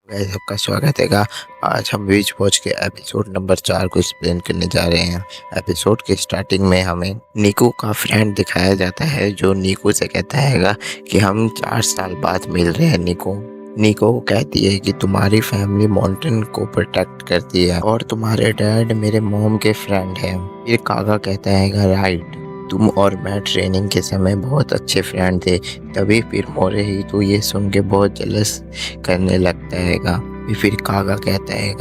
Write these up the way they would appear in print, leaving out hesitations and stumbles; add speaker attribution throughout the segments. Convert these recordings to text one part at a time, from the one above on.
Speaker 1: Guys सबका स्वागत है। आज हम बीच वॉच के एपिसोड नंबर 4 को एक्सप्लेन करने जा रहे हैं। एपिसोड के स्टार्टिंग में हमें नीकू का फ्रेंड दिखाया जाता है जो नीकू से कहता है कि हम 4 साल बाद मिल रहे हैं। नीको कहती है कि तुम्हारी फैमिली माउंटेन को प्रोटेक्ट करती है और तुम्हारे डैड मेरे मॉम के फ्रेंड हैं। फिर कागा कहता है राइट, तुम और मैं ट्रेनिंग के समय बहुत अच्छे फ्रेंड थे। तभी फिर मोरेहितो ये सुन के बहुत जेलस करने लगता है। फिर कागा कहता है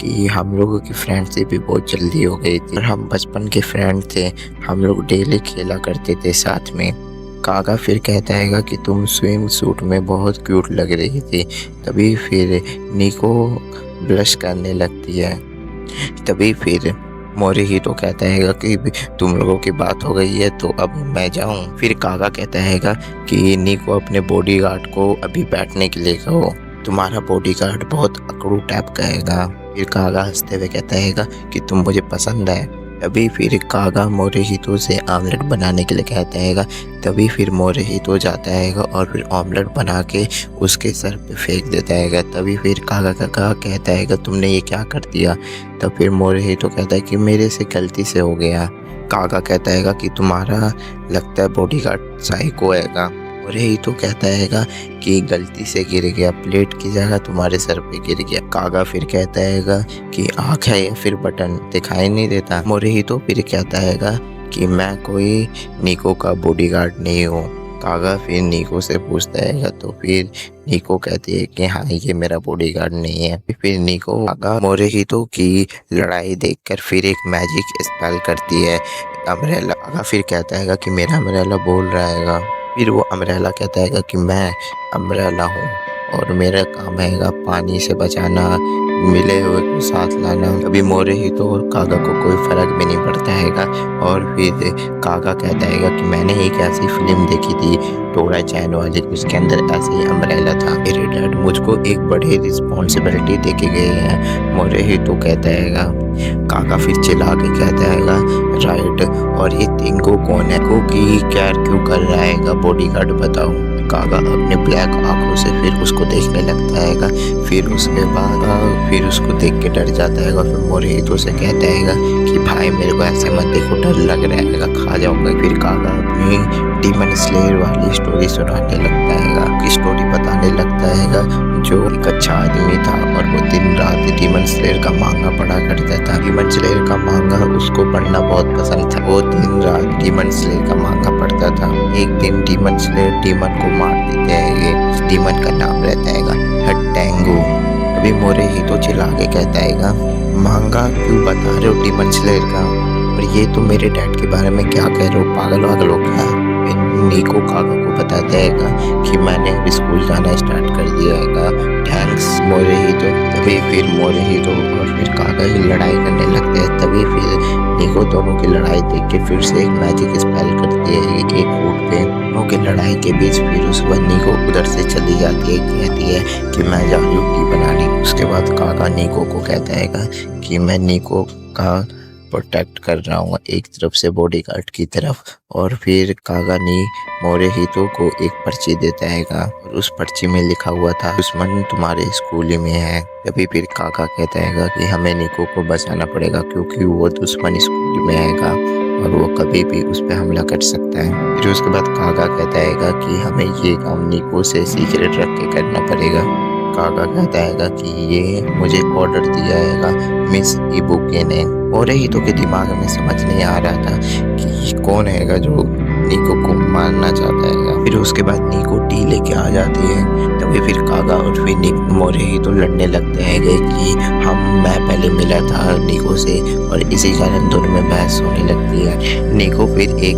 Speaker 1: कि हम लोगों की फ्रेंडशिप भी बहुत जल्दी हो गई थी और हम बचपन के फ्रेंड थे। हम लोग डेली खेला करते थे साथ में। कागा फिर कहता है कि तुम स्विम सूट में बहुत क्यूट लग रही थी। तभी फिर निको ब्लश करने लगती है। तभी फिर मोरिहितो कहता है कि तुम लोगों की बात हो गई है तो अब मैं जाऊं। फिर कागा कहता है कि निको अपने बॉडीगार्ड को अभी बैठने के लिए कहो, तुम्हारा बॉडीगार्ड बहुत अकड़ू टाइप का है। फिर कागा हंसते हुए कहता है कि तुम मुझे पसंद है। तभी फिर कागा मोरिहितो से आमलेट बनाने के लिए कहता है। तभी फिर मोरिहितो जाता है और फिर ऑमलेट बना के उसके सर पे फेंक देता है। तभी फिर कागा कहता है तुमने ये क्या कर दिया। तब फिर मोरिहितो कहता है कि मेरे से गलती से हो गया। कागा कहता है कि तुम्हारा लगता है बॉडीगार्ड साइको है। मोरिहितो कहता है कि गलती से गिर गया, प्लेट की जगह तुम्हारे सर पे गिर गया। कागा फिर कहता है कि आँख है या फिर बटन दिखाई नहीं देता। मोरिहितो फिर कहता है कि मैं कोई निको का बॉडीगार्ड नहीं हूँ। कागा फिर निको से पूछता है तो फिर निको कहती है कि हाँ ये मेरा बॉडीगार्ड नहीं है। फिर निको कागा मोरिहितो की लड़ाई देखकर फिर एक मैजिक स्पेल करती है अम्ब्रेला। कागा फिर कहता है कि मेरा अम्ब्रेला बोल रहा है। फिर वो अम्ब्रेला कहता है कि मैं अम्ब्रेला हूँ और मेरा काम है पानी से बचाना, मिले हुए को साथ लाना। अभी मोरिहितो और कागा को कोई फर्क भी नहीं पड़ता है। और फिर कागा कहता है कि मैंने एक ऐसी फिल्म देखी थी टोरा चैन वाली, उसके अंदर ऐसे ही अम्ब्रेला था। मेरे डैड मुझको एक बड़ी रिस्पॉन्सिबिलिटी दे के गए हैं। मोरिहितो कहता है। कागा फिर चिल्ला के कहता है राइट, और ये तिंगो कौन है, को की केयर क्यों कर रहा है, बॉडीगार्ड बताओ। कागा अपने ब्लैक आंखों से फिर उसको देखने लगता है। फिर उसके बाद फिर उसको देख के डर जाता है। फिर मोरिहितो से कहता है कि भाई मेरे को ऐसे मत देखो, डर लग रहा है, खा जाऊंगा। फिर कागा अपनी डीमन स्लेयर वाली स्टोरी सुनाने लगता है, स्टोरी बताने लगता है जो एक अच्छा आदमी था और वो दिन रात डीमन स्लेयर का मांगा पढ़ा करता था। डीमन स्लेयर का मांगा उसको पढ़ना बहुत पसंद था। वो दिन रात डीमन स्लेयर का मांगा पढ़ता था। एक दिन डीमन स्लेयर डीमन को मार देते हैं। उस डीमन का नाम रहता है हट्टेंगू। अभी मोरिहितो चिल्ला के कहता है मांगा क्यों बता रहे हो डीमन स्लेयर का, और ये तो मेरे डैड के बारे में क्या कह रहे हो, पागल वागल हो क्या। निको कागा को बताता है कि मैंने अब स्कूल जाना स्टार्ट कर दिया है, थैंक्स मोरिहितो। तभी फिर मोरिहितो और फिर कागा की लड़ाई करने लगते हैं। तभी फिर निको दोनों की लड़ाई देख के फिर से एक मैजिक स्पेल करती है एक फुट पे। दोनों की लड़ाई के बीच फिर उस बार निको उधर से चली जाती है, कहती है कि मैं जा रही हूँ टी बनाने। उसके बाद कागा निको को कहता है कि मैं निको का प्रोटेक्ट कर रहा हूँ एक तरफ से बॉडीगार्ड की तरफ। और फिर कागा ने मोरिहितो को एक पर्ची देता है और उस पर्ची में लिखा हुआ था दुश्मन तुम्हारे स्कूल ही में है। तभी फिर कागा कहता है कि हमें निको को बचाना पड़ेगा क्योंकि वो दुश्मन स्कूल में आएगा और वो कभी भी उस पर हमला कर सकता है। फिर उसके बाद कागा कहता है कि हमें ये काम निको से सीक्रेट रख के करना पड़ेगा। कागा कहता है कि ये मुझे ऑर्डर दिया है मिस इबुके ने। मोरिहितो के दिमाग में समझ नहीं आ रहा था कि कौन है जो निको को मारना चाहता है। फिर उसके बाद निको टी लेके आ जाती है। तभी फिर कागा और फिर मोरिहितो लड़ने लगते हैं कि मैं पहले मिला था निको से, और इसी कारण दोनों में बहस होने लगती है। निको फिर एक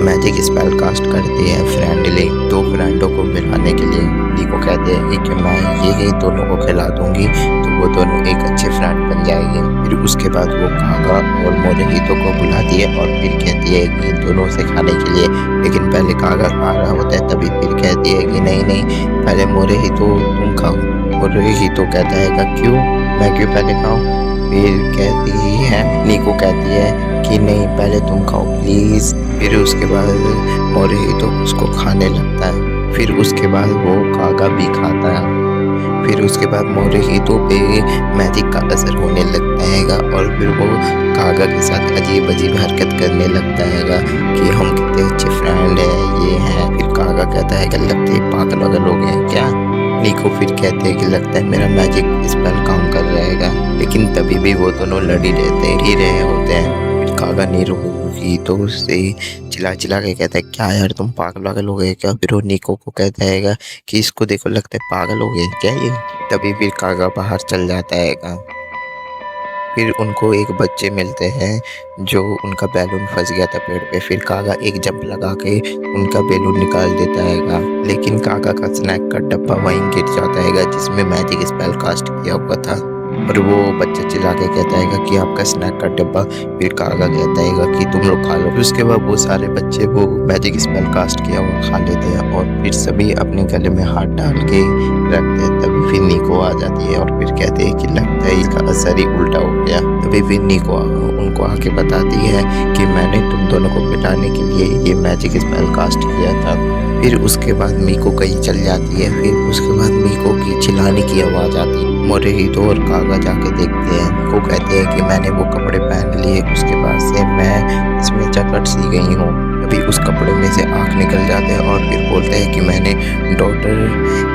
Speaker 1: मैजिक स्पेल कास्ट करती है फ्रेंडली, दो फ्रेंडों को मिलाने के लिए। निको कहते हैं कि मैं ये दोनों को खिला दूंगी तो वो दोनों एक अच्छे फ्रेंड बन जाएंगे। फिर उसके बाद वो कागा और मोरिहितो को बुलाती है और फिर कहती है कि दोनों से खाने के लिए, लेकिन पहले कागा खा रहा होता है। तभी फिर कहती है कि नहीं पहले मोरिहितो तुम खाओ। मोरिहितो कहता है क्यों, मैं क्यों पहले खाऊं। फिर कहती है निको कहती है कि नहीं पहले तुम खाओ प्लीज। फिर उसके बाद मोरिहितो उसको खाने लगता है। फिर उसके बाद वो कागा भी खाता है। फिर उसके बाद मोरहितो पे मैजिक का असर होने लगता हैगा और फिर वो कागा के साथ अजीब अजीब हरकत करने लगता हैगा कि हम कितने अच्छे फ्रेंड हैं, ये हैं। फिर कागा कहता है कि लगते ही पागल वागल हो गए हैं क्या। निको फिर कहते हैं कि लगता है मेरा मैजिक स्पेल काम कर रहेगा, लेकिन तभी भी वो दोनों लड़ी रहते ही रहे होते हैं। फिर कागा तो उससे चिल्ला चिल्ला के कहता है क्या यार तुम पागल वागल हो गए क्या। फिर वो निको को कहता है कि इसको देखो लगता है पागल हो गए क्या ये। तभी फिर कागा बाहर चल जाता है। फिर उनको एक बच्चे मिलते हैं जो उनका बैलून फंस गया था पेड़ पे। फिर कागा एक जंप लगा के उनका बैलून निकाल देता हैगा, लेकिन कागा का स्नैक का डब्बा वहीं गिर जाता हैगा जिसमें मैजिक स्पेल कास्ट किया हुआ था। और वो बच्चा चिल्ला के कहता है कि आपका स्नैक का डब्बा। फिर कागा कहता है कि तुम लोग खा लो। फिर उसके बाद वो सारे बच्चे वो मैजिक स्पेल कास्ट किया हुआ खा लेते हैं और फिर सभी अपने गले में हाथ डाल के रखते हैं। तभी फिर निको आ जाती है और फिर कहते हैं कि लगता है इसका असर ही उल्टा हो गया। तभी फिर निको उनको आके बताती है कि मैंने तुम दोनों को मिटाने के लिए ये मैजिक स्पेल कास्ट किया था। फिर उसके बाद मीको कहीं चल जाती है। फिर उसके बाद मीको की चिल्लाने की आवाज़ आती है। मोरहितो और कागा जाके देखते हैं। मीको कहते हैं कि मैंने वो कपड़े पहन लिए, उसके बाद से मैं इसमें चकट सी गई हूँ। अभी उस कपड़े में से आँख निकल जाते हैं और फिर बोलते हैं कि मैंने डॉटर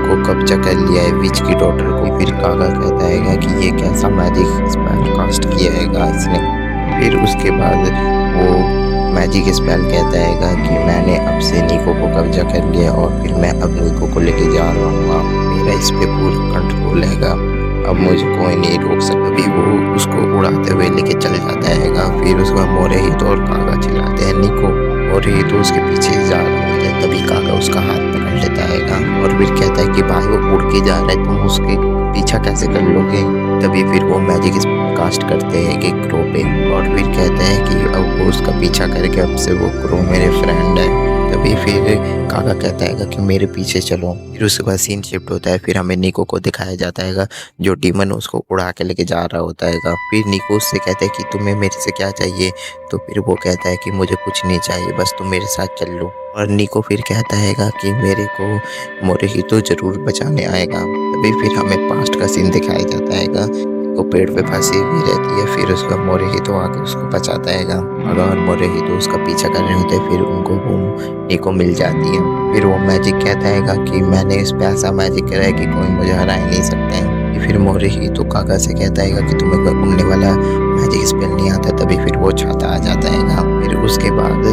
Speaker 1: को कब्जा कर लिया है, विच की डॉटर को। फिर कागा कहता है कि ये कैसा मैजिक स्पेल कास्ट किया है इसने। फिर उसके बाद वो मैजिक स्पेल कहता है कि मैंने अब से निको को कब्जा कर लिया और फिर मैं अब निको को लेके जा रहा हूँ, मेरा इस पे पूरा कंट्रोल हैगा, अब मुझे कोई नहीं रोक सकता। अभी वो उसको उड़ाते हुए लेके चल जाता हैगा। फिर उसके बाद मोरहितो और कागा चिल्लाते हैं निको। मोरहितो उसके पीछे जा रहा होता है, तभी कागा उसका हाथ पकड़ लेता हैगा और फिर कहता है कि भाई वो उड़ के जा रहा है, तुम उसके पीछा कैसे कर लोगे। तभी फिर वो मैजिक कास्ट करते हैं कि क्रो पे और फिर कहते हैं कि अब वो उसका पीछा करके अब से वो क्रो मेरे फ्रेंड है। तभी फिर कागा कहता है कि मेरे पीछे चलो। फिर उसके बाद सीन शिफ्ट होता है। फिर हमें निको को दिखाया जाता है जो डीमन उसको उड़ा के लेके जा रहा होता है। फिर निको उससे कहता है कि तुम्हें मेरे से क्या चाहिए। तो फिर वो कहता है कि मुझे कुछ नहीं चाहिए, बस तुम मेरे साथ चल लो। और निको फिर कहता है कि मेरे को मोरहितो जरूर बचाने आएगा। तभी फिर हमें पास्ट का सीन दिखाया जाता है। वो पेड़ पे फंसी हुई रहती है। फिर उसका मोरहितो आके उसको बचाता है और मोरहितो उसका पीछा कर रहे होते हैं। फिर उनको वो निको मिल जाती है। फिर वो मैजिक कहता है कि मैंने इस पे ऐसा मैजिक करा है कि कोई मुझे हरा ही नहीं सकता है। फिर मोरहितो कागा से कहता है कि तुम्हें कोई उड़ने वाला मैजिक स्पेल नहीं आता। तभी फिर वो छाता आ जाता है। फिर उसके बाद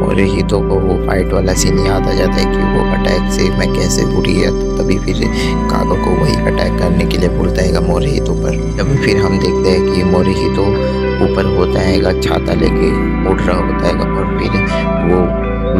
Speaker 1: मोरहितो को वो फाइट वाला सीन याद आ जाता है कि वो अटैक से मैं कैसे बुरी है। तभी फिर कागा को वही अटैक करने के लिए बोलता है मोरहितो पर। तभी फिर हम देखते हैं कि मोरहितो ऊपर होता है छाता लेके उड़ रहा होता है और फिर वो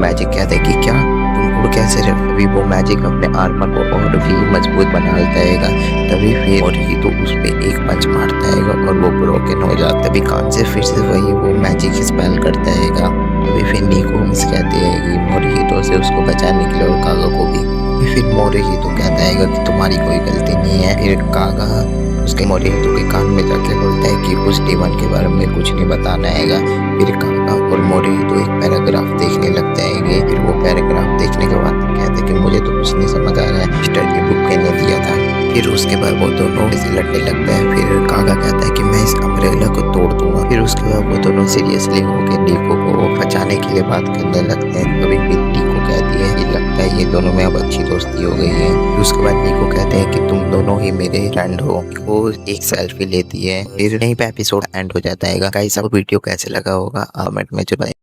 Speaker 1: मैजिक कहता है कि क्या तुम उड़ कैसे रहे। तभी वो मैजिक अपने आर्मर को और भी मजबूत बना लेता है। तभी फिर मोरहितो उस पर एक पंच मारता है और वो ब्रोकन हो जाता है। तभी कान से फिर से वही वो मैजिक स्पेल करता है। तभी फिर निको कहते हैं कि मोरहितो से उसको बचाने के लिए और कागा को भी। फिर मोरहितो कहता है कि तुम्हारी कोई गलती नहीं है। फिर कागा उसके मोरहितो के कान में जाके बोलता है कि उस डीमन के बारे में कुछ नहीं बताना हैगा। फिर कागा और मोरहितो एक पैराग्राफ देखने लगता है। फिर वो पैराग्राफ देखने के बाद कहते हैं कि मुझे तो कुछ नहीं समझ आ रहा है, मिस्टर की बुक ने दिया था। फिर उसके बाद वो दोनों ऐसे लड़ने लगता है। फिर कागा कहता है कि मैं इस अम्ब्रेला को तोड़ दूंगा। फिर उसके बाद वो दोनों सीरियसली होकर निको को बचाने के लिए बात करने लगते हैं। कभी भी निको कहती है कि लगता है ये दोनों में अब अच्छी दोस्ती हो गई है। फिर उसके बाद निको कहते हैं कि तुम दोनों ही मेरे फ्रेंड हो। वो एक सेल्फी लेती है। फिर यहीं पे एपिसोड एंड हो जाता है। गाइस आपको वीडियो कैसे लगा होगा कमेंट में जरूर